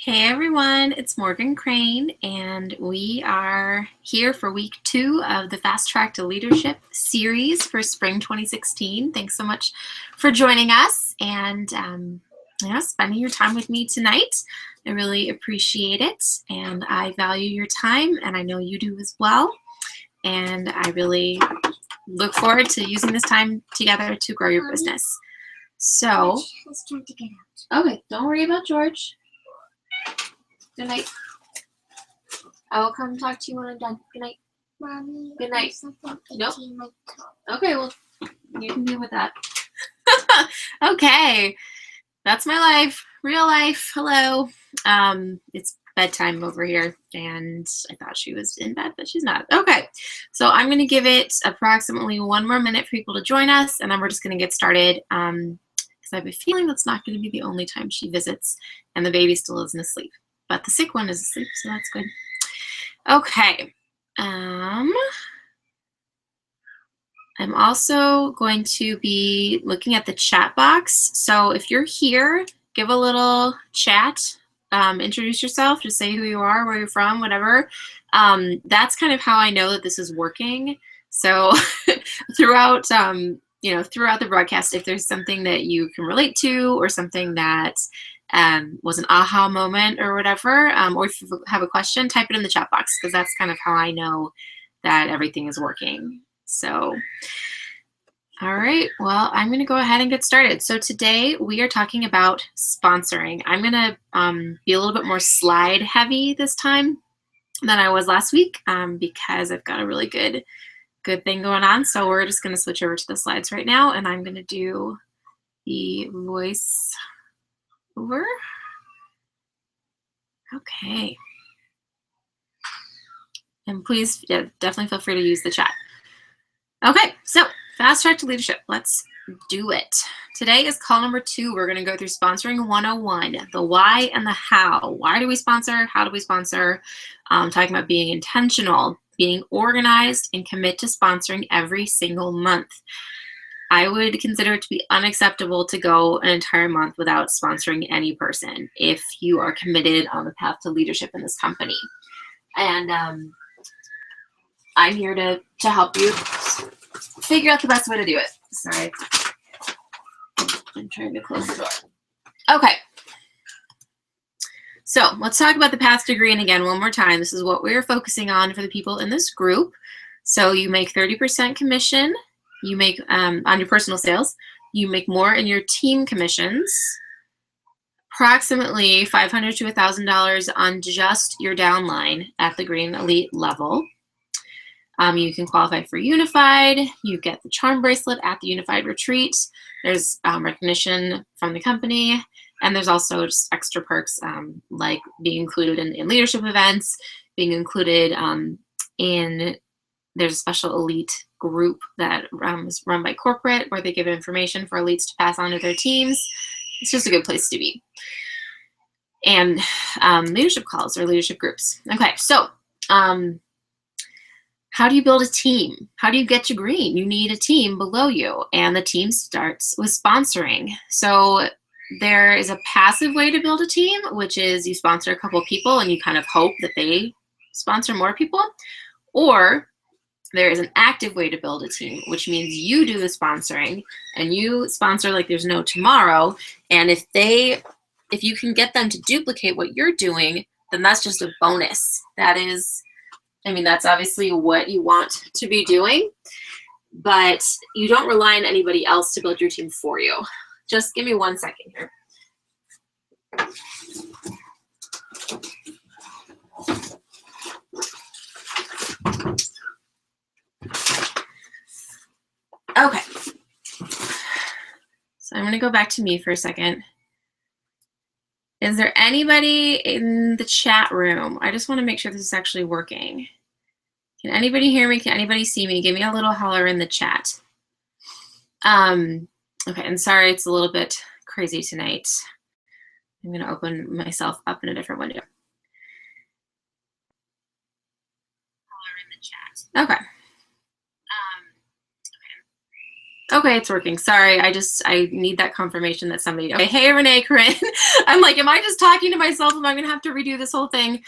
Hey everyone, it's Morgan Crane, and we are here for week 2 of the Fast Track to Leadership series for spring 2016. Thanks so much for joining us and spending your time with me tonight. I really appreciate it, and I value your time, and I know you do as well. And I really look forward to using this time together to grow your business. So, It's time to get out. Okay, don't worry about George. Good night. I will come talk to you when I'm done. Good night. Mommy, Good night. Nope. Okay, well, you can deal with that. Okay, that's my life, real life. Hello. It's bedtime over here, and I thought she was in bed, but she's not. Okay, so I'm going to give it approximately 1 more minute for people to join us, and then we're just going to get started. Because I have a feeling that's not going to be the only time she visits, and the baby still isn't asleep. But the sick one is asleep, so that's good. Okay. I'm also going to be looking at the chat box. So if you're here, give a little chat. Introduce yourself. Just say who you are, where you're from, whatever. That's kind of how I know that this is working. So throughout the broadcast, if there's something that you can relate to or something that was an aha moment or whatever, or if you have a question, type it in the chat box, because that's kind of how I know that everything is working. So, all right, well, I'm going to go ahead and get started. So today we are talking about sponsoring. I'm going to be a little bit more slide heavy this time than I was last week, because I've got a really good thing going on. So we're just going to switch over to the slides right now, and I'm going to do the voice over. Okay. And please, definitely feel free to use the chat. Okay, so Fast Track to Leadership. Let's do it. Today is call number 2. We're going to go through Sponsoring 101, the why and the how. Why do we sponsor? How do we sponsor? Talking about being intentional, being organized, and commit to sponsoring every single month. I would consider it to be unacceptable to go an entire month without sponsoring any person if you are committed on the path to leadership in this company. And I'm here to help you figure out the best way to do it. Sorry. I'm trying to close the door. Okay. So let's talk about the path to green again one more time. This is what we're focusing on for the people in this group. So you make 30% commission. You make on your personal sales. You make more in your team commissions. Approximately $500 to $1,000 on just your downline at the Green Elite level. You can qualify for Unified. You get the charm bracelet at the Unified retreat. There's recognition from the company. And there's also just extra perks, like being included in leadership events, being included there's a special elite group that is run by corporate, where they give information for elites to pass on to their teams. It's just a good place to be. And leadership calls or leadership groups. Okay, so how do you build a team? How do you get to green? You need a team below you, and the team starts with sponsoring. So there is a passive way to build a team, which is you sponsor a couple of people and you kind of hope that they sponsor more people. Or there is an active way to build a team, which means you do the sponsoring and you sponsor like there's no tomorrow. And if you can get them to duplicate what you're doing, then that's just a bonus. That's obviously what you want to be doing, but you don't rely on anybody else to build your team for you. Just give me 1 second here. Okay. So I'm going to go back to me for a second. Is there anybody in the chat room? I just want to make sure this is actually working. Can anybody hear me? Can anybody see me? Give me a little holler in the chat. Okay, and sorry, it's a little bit crazy tonight. I'm going to open myself up in a different window. Holler in the chat. Okay. Okay, it's working. Sorry, I need that confirmation that somebody, okay, hey, Renee, Corinne. I'm like, am I just talking to myself? Am I gonna have to redo this whole thing?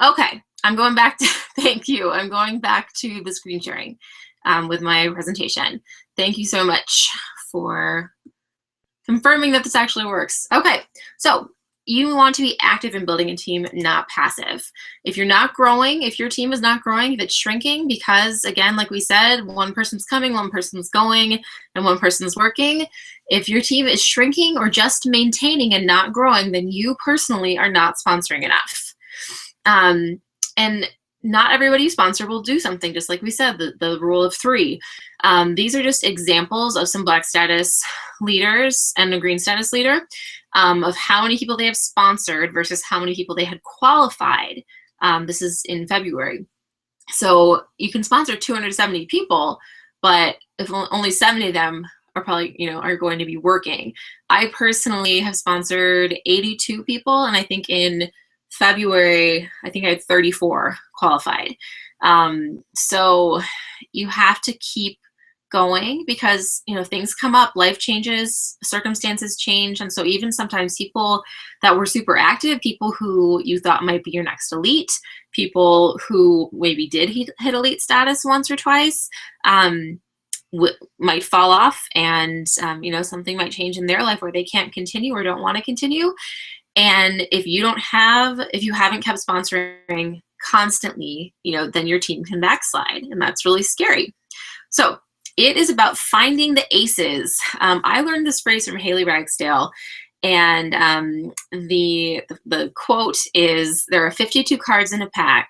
Okay, I'm going back to, thank you. I'm going back to the screen sharing with my presentation. Thank you so much for confirming that this actually works. Okay, so you want to be active in building a team, not passive. If you're not growing, if your team is not growing, if it's shrinking, because again, like we said, one person's coming, one person's going, and one person's working. If your team is shrinking or just maintaining and not growing, then you personally are not sponsoring enough. And not everybody you sponsor will do something, just like we said, the rule of 3. These are just examples of some Black status leaders and a green status leader of how many people they have sponsored versus how many people they had qualified. This is in February. So you can sponsor 270 people, but if only 70 of them are probably, are going to be working. I personally have sponsored 82 people, and I think in February, I think I had 34 qualified. So you have to keep going because things come up, life changes, circumstances change, and so even sometimes people that were super active, people who you thought might be your next elite, people who maybe did hit elite status once or twice, might fall off, and something might change in their life where they can't continue or don't want to continue. And if you haven't kept sponsoring constantly, then your team can backslide, and that's really scary. So it is about finding the aces. I learned this phrase from Haley Ragsdale, and the quote is, there are 52 cards in a pack.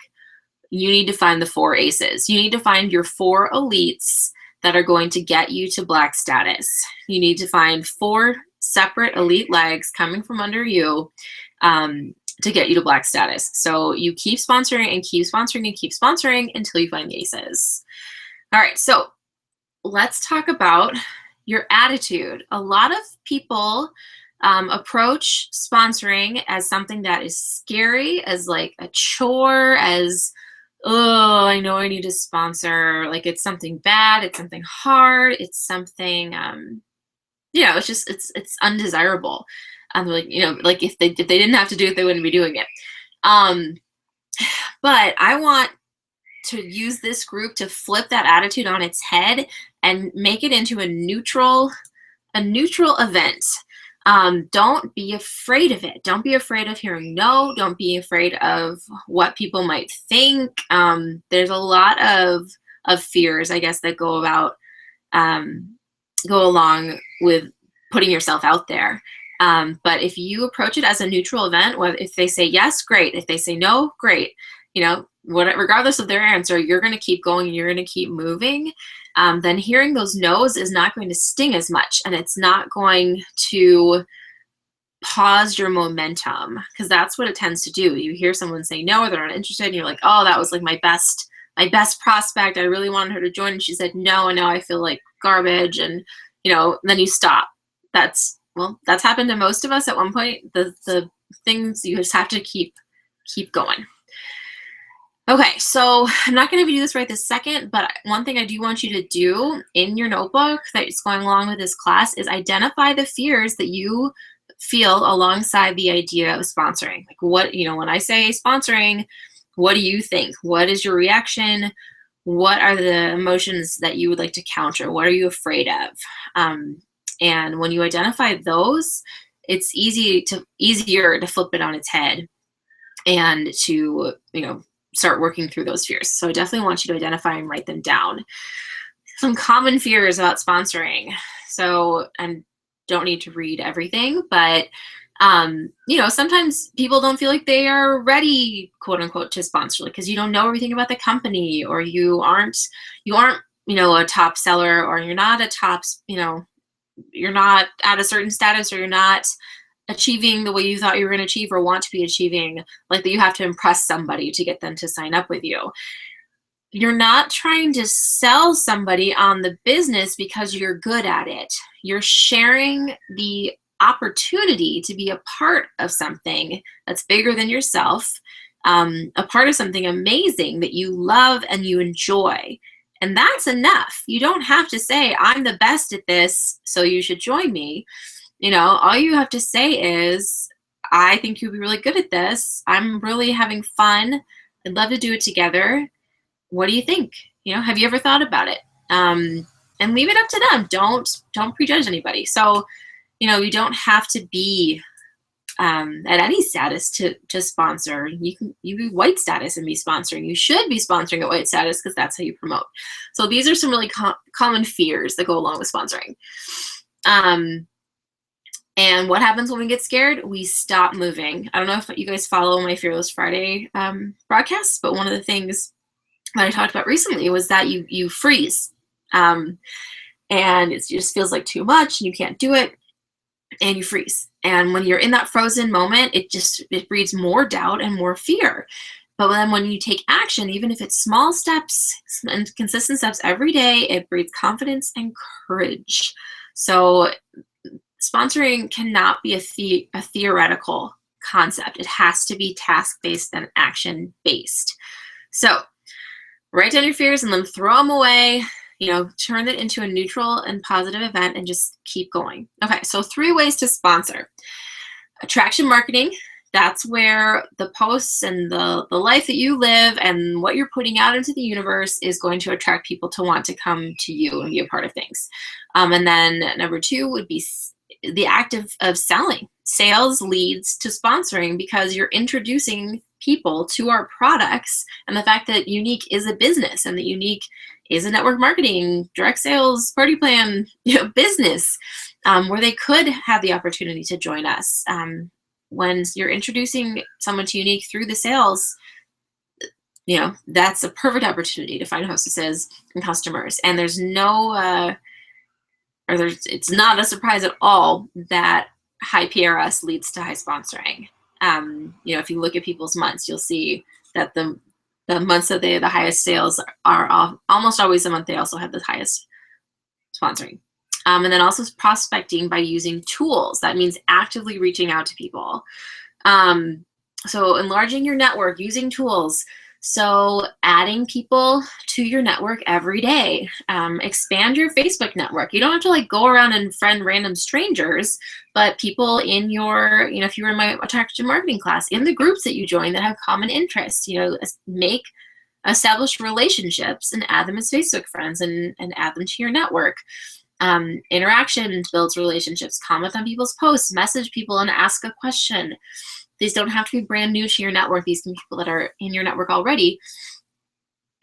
You need to find the 4 aces. You need to find your 4 elites that are going to get you to Black status. You need to find 4 separate elite legs coming from under you to get you to Black status. So you keep sponsoring and keep sponsoring and keep sponsoring until you find the aces. All right, so let's talk about your attitude. A lot of people approach sponsoring as something that is scary, as like a chore, as, oh, I know I need to sponsor. Like it's something bad, it's something hard, it's something, it's just, it's undesirable. Like, like if they didn't have to do it, they wouldn't be doing it. But I want to use this group to flip that attitude on its head and make it into a neutral event. Don't be afraid of it. Don't be afraid of hearing no. Don't be afraid of what people might think. There's a lot of fears, I guess, that go along with putting yourself out there. But if you approach it as a neutral event, if they say yes, great. If they say no, great. Regardless of their answer, you're going to keep going and you're going to keep moving. Then hearing those no's is not going to sting as much, and it's not going to pause your momentum, because that's what it tends to do. You hear someone say no, or they're not interested, and you're like, oh, that was like my best prospect. I really wanted her to join, and she said no, and now I feel like garbage, and then you stop. That's happened to most of us at one point. The things, you just have to keep going. Okay, so I'm not going to do this right this second, but one thing I do want you to do in your notebook that's going along with this class is identify the fears that you feel alongside the idea of sponsoring. Like when I say sponsoring, what do you think? What is your reaction? What are the emotions that you would like to counter? What are you afraid of? And when you identify those, it's easier to flip it on its head and to, start working through those fears. So I definitely want you to identify and write them down. Some common fears about sponsoring. So I don't need to read everything, but sometimes people don't feel like they are ready, quote unquote, to sponsor, because you don't know everything about the company, or you aren't a top seller, or you're not a top, you're not at a certain status, or you're not achieving the way you thought you were going to achieve or want to be achieving, like that you have to impress somebody to get them to sign up with you. You're not trying to sell somebody on the business because you're good at it. You're sharing the opportunity to be a part of something that's bigger than yourself, a part of something amazing that you love and you enjoy. And that's enough. You don't have to say, I'm the best at this, so you should join me. All you have to say is, I think you'd be really good at this. I'm really having fun. I'd love to do it together. What do you think? Have you ever thought about it? And leave it up to them. Don't prejudge anybody. So, you don't have to be at any status to sponsor. You be white status and be sponsoring. You should be sponsoring at white status because that's how you promote. So these are some really common fears that go along with sponsoring. And what happens when we get scared? We stop moving. I don't know if you guys follow my Fearless Friday broadcasts, but one of the things that I talked about recently was that you freeze. And it just feels like too much and you can't do it, and you freeze. And when you're in that frozen moment, it breeds more doubt and more fear. But then when you take action, even if it's small steps and consistent steps every day, it breeds confidence and courage. So sponsoring cannot be a theoretical concept. It has to be task-based and action-based. So write down your fears and then throw them away. Turn it into a neutral and positive event and just keep going. Okay, so 3 ways to sponsor. Attraction marketing. That's where the posts and the life that you live and what you're putting out into the universe is going to attract people to want to come to you and be a part of things. And then number 2 would be the act of selling. Sales leads to sponsoring because you're introducing people to our products, and the fact that Unique is a business and that Unique is a network marketing, direct sales, party plan business where they could have the opportunity to join us. When you're introducing someone to Unique through the sales, that's a perfect opportunity to find hostesses and customers. And there's it's not a surprise at all that high PRS leads to high sponsoring. If you look at people's months, you'll see that the months that they have the highest sales are almost always the month they also have the highest sponsoring. And then also prospecting by using tools. That means actively reaching out to people. So enlarging your network, using tools. So adding people to your network every day. Expand your Facebook network. You don't have to go around and friend random strangers, but people in your, if you were in my attraction marketing class, in the groups that you join that have common interests, establish relationships and add them as Facebook friends and add them to your network. Interaction builds relationships. Comment on people's posts, message people and ask a question. These don't have to be brand new to your network. These can be people that are in your network already.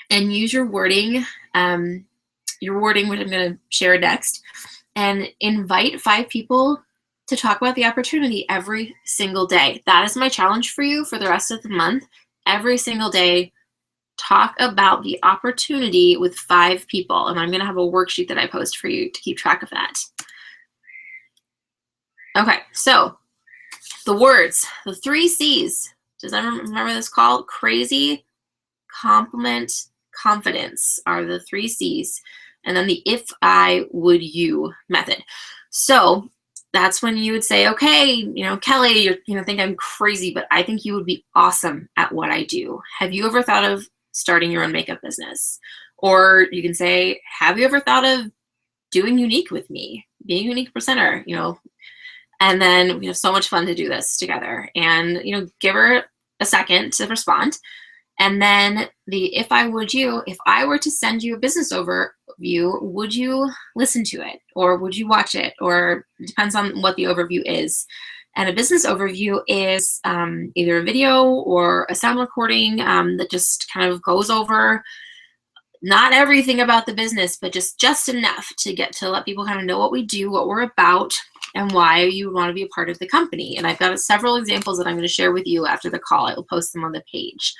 And use your wording, which I'm going to share next, and invite 5 people to talk about the opportunity every single day. That is my challenge for you for the rest of the month. Every single day, talk about the opportunity with 5 people. And I'm going to have a worksheet that I post for you to keep track of that. Okay, so the words, the 3 C's. Does anyone remember this called? Crazy, compliment, confidence are the 3 C's. And then the if I, would you method. So that's when you would say, okay, Kelly, you think I'm crazy, but I think you would be awesome at what I do. Have you ever thought of starting your own makeup business? Or you can say, have you ever thought of doing Unique with me, being a Unique presenter, and then we have so much fun to do this together. And give her a second to respond. And then the if I were to send you a business overview, would you listen to it? Or would you watch it? Or it depends on what the overview is. And a business overview is either a video or a sound recording that just kind of goes over not everything about the business, but just enough to let people kind of know what we do, what we're about, and why you want to be a part of the company. And I've got several examples that I'm going to share with you after the call. I will post them on the page.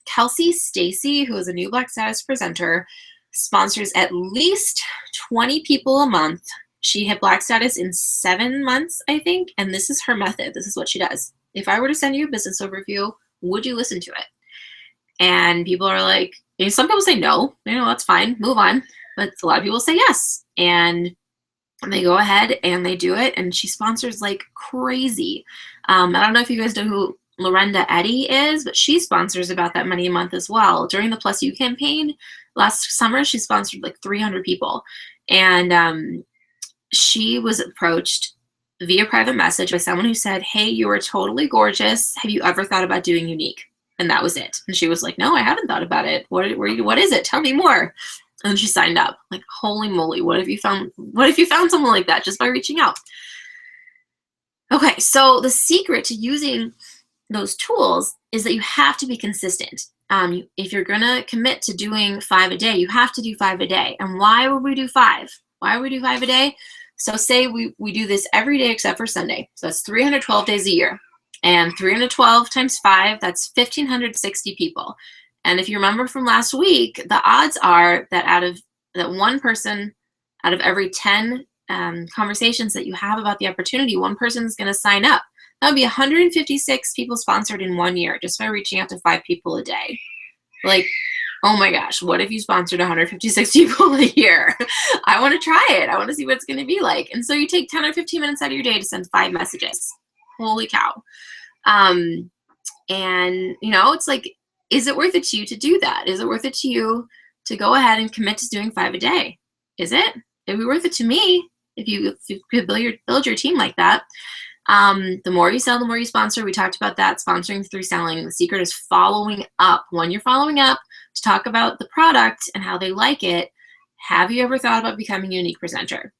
Kelsey Stacy, who is a new Black Status presenter, sponsors at least 20 people a month. She had Black Status in 7 months, I think, and this is her method. This is what she does. If I were to send you a business overview, would you listen to it? And people are like, some people say no, that's fine, move on. But a lot of people say yes. And they go ahead and they do it. And she sponsors like crazy. I don't know if you guys know who Lorenda Eddy is, but she sponsors about that money a month as well. During the Plus You campaign, last summer she sponsored like 300 people, and she was approached via private message by someone who said, hey, you are totally gorgeous. Have you ever thought about doing unique? And that was it. And she was like, no, I haven't thought about it. What is it? Tell me more. And then she signed up. Like, holy moly, what if you found someone like that just by reaching out? Okay, so the secret to using those tools is that you have to be consistent. If you're gonna commit to doing 5 a day, you have to do 5 a day. And why would we do 5? Why would we do 5 a day? So say we do this every day except for Sunday. So that's 312 days a year. And 312 times 5, that's 1,560 people. And if you remember from last week, the odds are that one person out of every 10 conversations that you have about the opportunity, one person is going to sign up. That would be 156 people sponsored in 1 year just by reaching out to 5 people a day. Like, oh my gosh, what if you sponsored 156 people a year? I want to try it. I want to see what it's going to be like. And so you take 10 or 15 minutes out of your day to send 5 messages. Holy cow. And, you know, it's like, is it worth it to you to do that? Is it worth it to you to go ahead and commit to doing 5 a day? Is it? It'd be worth it to me if you could build your team like that. The more you sell, the more you sponsor. We talked about that, sponsoring through selling. The secret is following up. When you're following up to talk about the product and how they like it, have you ever thought about becoming a unique presenter?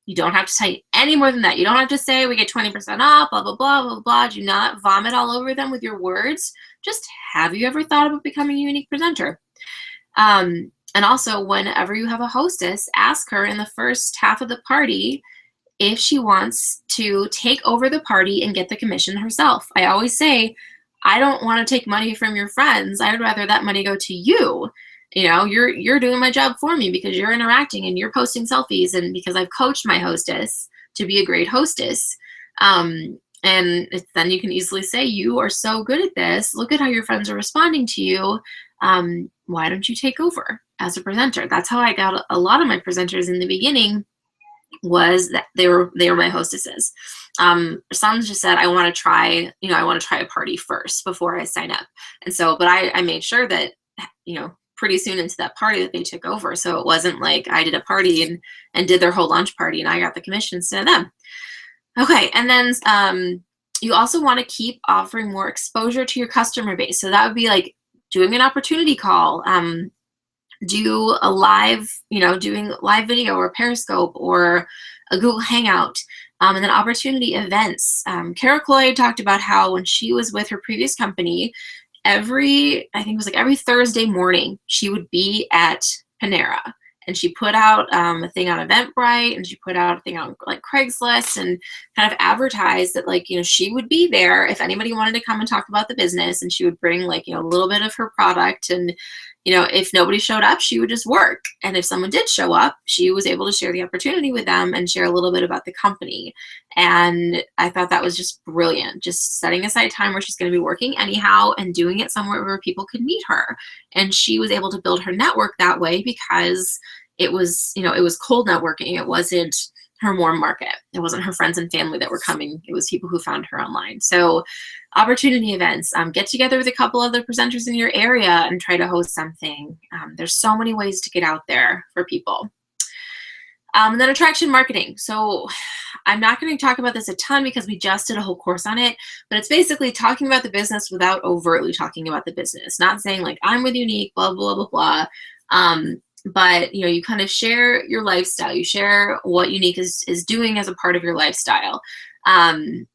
You don't have to say any more than that. You don't have to say we get 20% off, blah, blah, blah, blah, blah. Do not vomit all over them with your words. Just have you ever thought about becoming a unique presenter? And also, whenever you have a hostess, ask her in the first half of the party if she wants to take over the party and get the commission herself. I always say, I don't want to take money from your friends. I would rather that money go to you. You know, you're doing my job for me because you're interacting and you're posting selfies, and because I've coached my hostess to be a great hostess. And then you can easily say, you are so good at this. Look at how your friends are responding to you. Why don't you take over as a presenter? That's how I got a lot of my presenters in the beginning, was that they were my hostesses. Some just said, I want to try a party first before I sign up. And so, but I made sure that, you know, pretty soon into that party that they took over. So it wasn't like I did a party and did their whole launch party and I got the commission instead of them. Okay, and then you also want to keep offering more exposure to your customer base. So that would be like doing an opportunity call, do a live, doing live video or Periscope or a Google Hangout, and then opportunity events. Kara Cloyd talked about how when she was with her previous company, every Thursday morning, she would be at Panera. And she put out a thing on Eventbrite, and she put out a thing on like Craigslist, and kind of advertised that, like, she would be there if anybody wanted to come and talk about the business, and she would bring like, a little bit of her product, and if nobody showed up, she would just work. And if someone did show up, she was able to share the opportunity with them and share a little bit about the company. And I thought that was just brilliant, just setting aside time where she's going to be working anyhow and doing it somewhere where people could meet her. And she was able to build her network that way because it was, it was cold networking. It wasn't her warm market. It wasn't her friends and family that were coming. It was people who found her online. So opportunity events, get together with a couple other presenters in your area and try to host something. There's so many ways to get out there for people. And then attraction marketing. So I'm not going to talk about this a ton because we just did a whole course on it, but it's basically talking about the business without overtly talking about the business. Not saying like, I'm with Unique, blah, blah, blah, blah. But you kind of share your lifestyle. You share what Unique is doing as a part of your lifestyle. And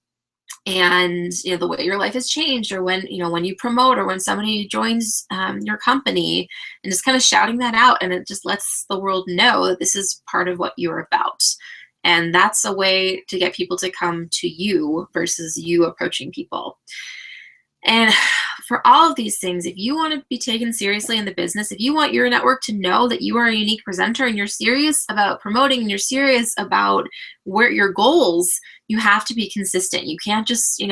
the way your life has changed, or when you promote, or when somebody joins your company, and just kind of shouting that out, and it just lets the world know that this is part of what you're about. And that's a way to get people to come to you versus you approaching people. And for all of these things, if you want to be taken seriously in the business, if you want your network to know that you are a unique presenter and you're serious about promoting and you're serious about where your goals, you have to be consistent. You can't just,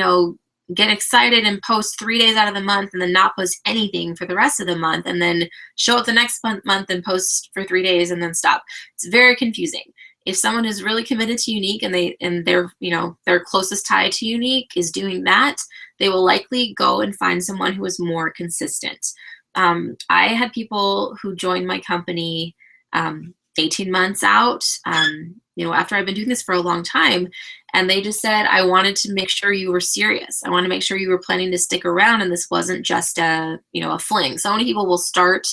get excited and post 3 days out of the month and then not post anything for the rest of the month, and then show up the next month and post for 3 days and then stop. It's very confusing. If someone is really committed to Unique and their closest tie to Unique is doing that, they will likely go and find someone who is more consistent. I had people who joined my company 18 months out, after I've been doing this for a long time, and they just said, I wanted to make sure you were serious. I want to make sure you were planning to stick around and this wasn't just a fling. So many people will start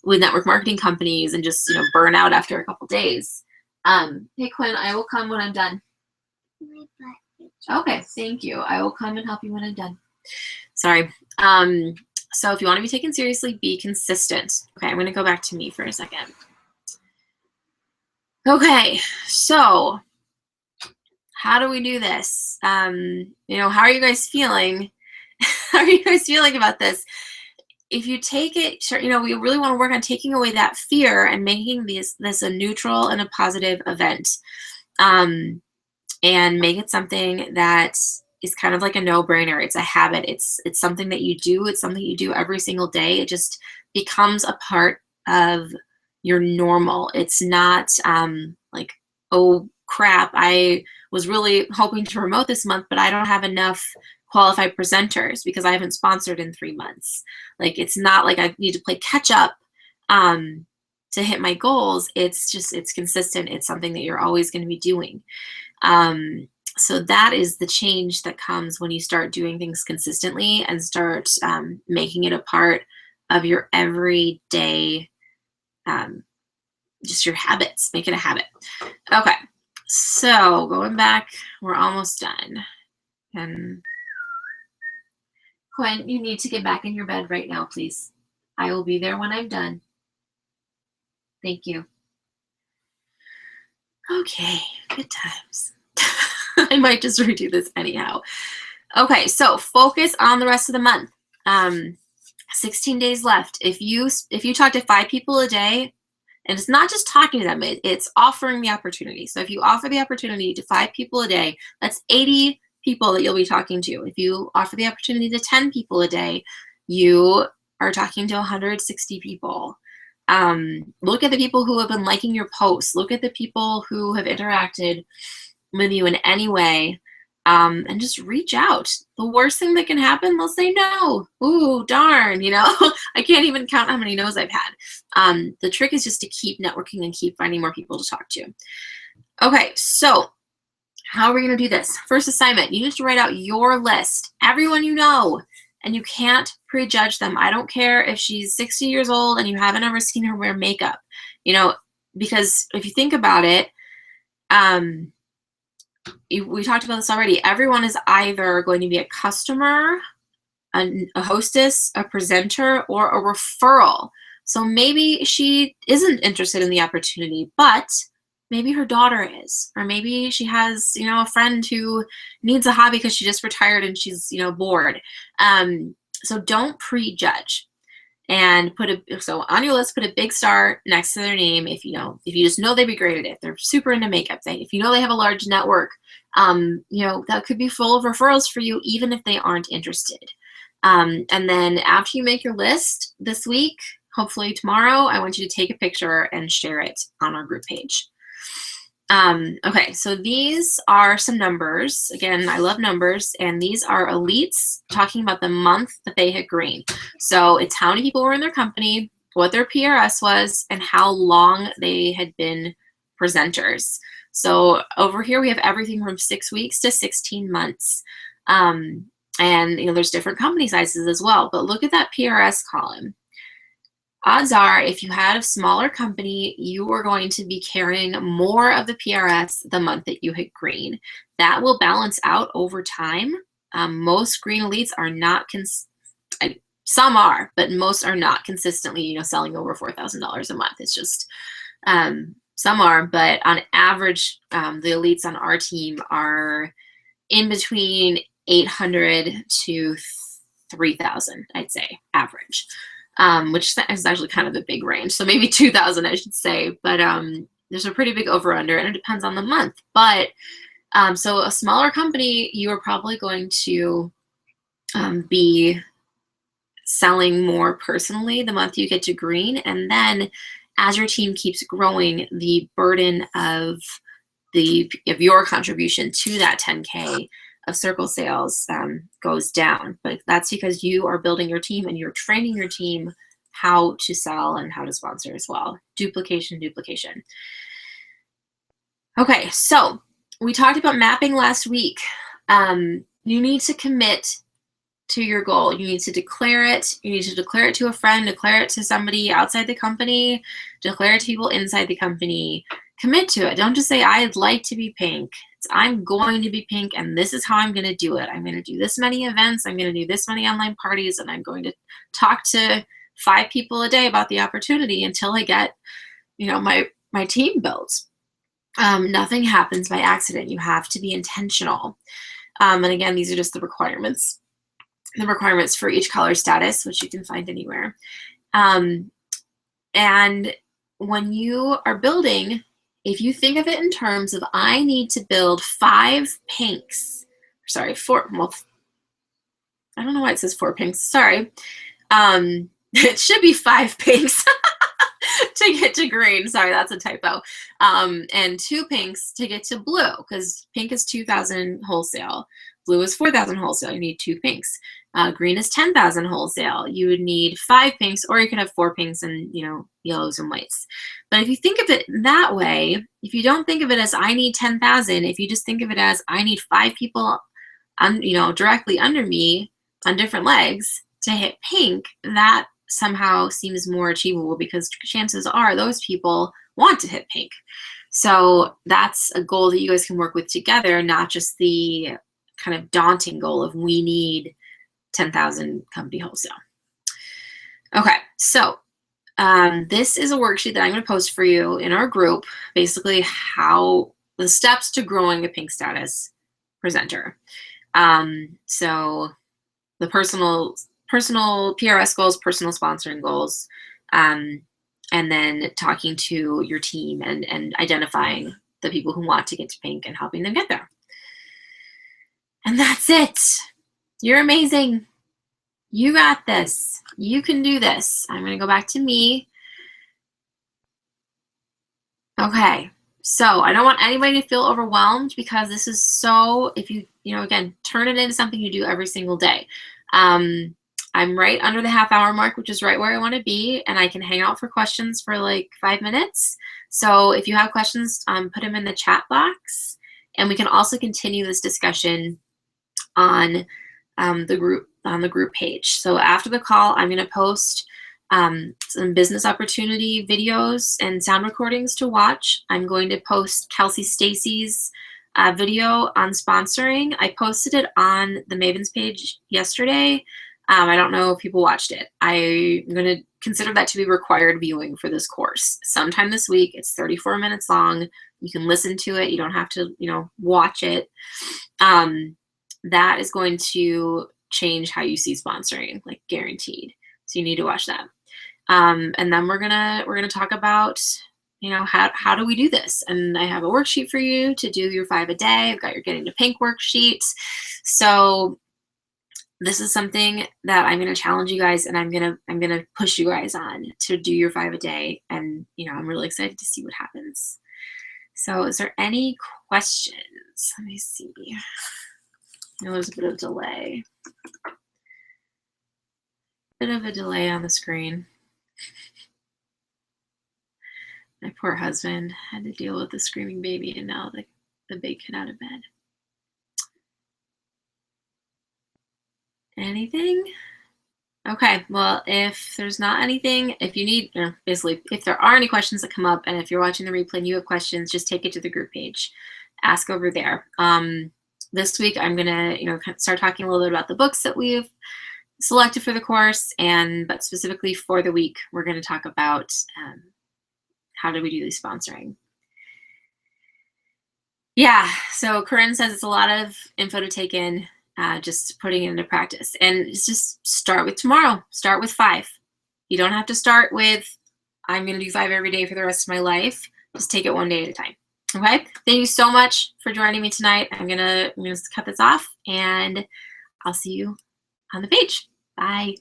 with network marketing companies and just, burn out after a couple days. Hey, Quinn, I will come when I'm done. Okay, thank you. I will come and help you when I'm done. Sorry. So if you want to be taken seriously, be consistent. Okay, I'm going to go back to me for a second. Okay, so how do we do this? How are you guys feeling? How are you guys feeling about this? If you take it, we really want to work on taking away that fear and making this a neutral and a positive event, and make it something that is kind of like a no-brainer. It's a habit. It's something that you do. It's something you do every single day. It just becomes a part of your normal. It's not like, oh crap, I was really hoping to promote this month, but I don't have enough qualified presenters because I haven't sponsored in 3 months. Like, it's not like I need to play catch up to hit my goals. It's consistent. It's something that you're always going to be doing. So that is the change that comes when you start doing things consistently and start making it a part of your everyday, just your habits. Make it a habit. Okay, so going back, we're almost done. And Quinn, you need to get back in your bed right now, please. I will be there when I'm done. Thank you. Okay, good times. I might just redo this anyhow. Okay, so focus on the rest of the month. 16 days left. If you talk to 5 people a day, and it's not just talking to them, it's offering the opportunity. So if you offer the opportunity to 5 people a day, that's 80 people that you'll be talking to. If you offer the opportunity to 10 people a day, you are talking to 160 people. Look at the people who have been liking your posts. Look at the people who have interacted with you in any way, and just reach out. The worst thing that can happen, they'll say no. Ooh, darn, I can't even count how many no's I've had. The trick is just to keep networking and keep finding more people to talk to. Okay, so how are we going to do this? First assignment, you need to write out your list, everyone you know, and you can't prejudge them. I don't care if she's 60 years old and you haven't ever seen her wear makeup, because if you think about it, we talked about this already. Everyone is either going to be a customer, a hostess, a presenter, or a referral. So maybe she isn't interested in the opportunity, but maybe her daughter is, or maybe she has, a friend who needs a hobby because she just retired and she's, bored. So don't prejudge. And so on your list, put a big star next to their name. If you just know they'd be great at it, they're super into makeup. If you know they have a large network, that could be full of referrals for you, even if they aren't interested. And then after you make your list this week, hopefully tomorrow, I want you to take a picture and share it on our group page. Okay, so these are some numbers. Again, I love numbers, and these are elites talking about the month that they hit green. So it's how many people were in their company, what their PRS was, and how long they had been presenters. So over here we have everything from 6 weeks to 16 months. And there's different company sizes as well, but look at that PRS column. Odds are, if you had a smaller company, you are going to be carrying more of the PRS the month that you hit green. That will balance out over time. Most green elites are not, some are, but most are not consistently, selling over $4,000 a month. It's just, some are, but on average, the elites on our team are in between 800 to 3,000, I'd say, average. Which is actually kind of a big range. So maybe 2,000, I should say. But there's a pretty big over-under, and it depends on the month. But so a smaller company, you are probably going to be selling more personally the month you get to green. And then as your team keeps growing, the burden of your contribution to that 10K of circle sales goes down, but that's because you are building your team and you're training your team how to sell and how to sponsor as well. Duplication, duplication. Okay, so we talked about mapping last week. You need to commit to your goal. You need to declare it. You need to declare it to a friend, declare it to somebody outside the company, declare it to people inside the company. Commit to it. Don't just say, I'd like to be pink. It's, I'm going to be pink, and this is how I'm going to do it. I'm going to do this many events. I'm going to do this many online parties, and I'm going to talk to 5 people a day about the opportunity until I get, my team built. Nothing happens by accident. You have to be intentional. And again, these are just the requirements for each color status, which you can find anywhere. And when you are building, if you think of it in terms of, I need to build 4, well, I don't know why it says 4 pinks, sorry. It should be 5 pinks to get to green. Sorry, that's a typo. And 2 pinks to get to blue, because pink is 2,000 wholesale. Blue is 4,000 wholesale. You need 2 pinks. Green is 10,000 wholesale. You would need 5 pinks, or you could have 4 pinks and, yellows and whites. But if you think of it that way, if you don't think of it as I need 10,000, if you just think of it as I need 5 people, directly under me on different legs to hit pink, that somehow seems more achievable, because chances are those people want to hit pink. So that's a goal that you guys can work with together, not just the kind of daunting goal of we need 10,000 company wholesale. Okay, so this is a worksheet that I'm going to post for you in our group, basically how the steps to growing a pink status presenter. So the personal PRS goals, personal sponsoring goals, and then talking to your team and identifying the people who want to get to pink and helping them get there. And that's it. You're amazing. You got this. You can do this. I'm going to go back to me. Okay. So I don't want anybody to feel overwhelmed, because this is so, if you, again, turn it into something you do every single day. I'm right under the half-hour mark, which is right where I want to be, and I can hang out for questions for like 5 minutes. So if you have questions, put them in the chat box, and we can also continue this discussion on the group page. So after the call, I'm going to post some business opportunity videos and sound recordings to watch. I'm going to post Kelsey Stacy's video on sponsoring. I posted it on the Mavens page yesterday. I don't know if people watched it. I'm going to consider that to be required viewing for this course. Sometime this week. It's 34 minutes long. You can listen to it. You don't have to, watch it. That is going to change how you see sponsoring, like guaranteed. So you need to watch that. And then we're gonna talk about, how do we do this? And I have a worksheet for you to do your 5 a day. I've got your Getting to Pink worksheet. So this is something that I'm gonna challenge you guys, and I'm gonna push you guys on to do your 5 a day. And I'm really excited to see what happens. So is there any questions? Let me see. There's a bit of delay. Bit of a delay on the screen. My poor husband had to deal with the screaming baby, and now the big kid out of bed. Anything? Okay, well, if there's not anything, if you need, basically, if there are any questions that come up, and if you're watching the replay and you have questions, just take it to the group page. Ask over there. This week, I'm gonna, start talking a little bit about the books that we've selected for the course, but specifically for the week, we're gonna talk about how do we do the sponsoring. Yeah, so Corinne says it's a lot of info to take in, just putting it into practice. And just start with tomorrow. Start with 5. You don't have to start with, I'm gonna do 5 every day for the rest of my life. Just take it one day at a time. Okay, thank you so much for joining me tonight. I'm gonna cut this off, and I'll see you on the page. Bye.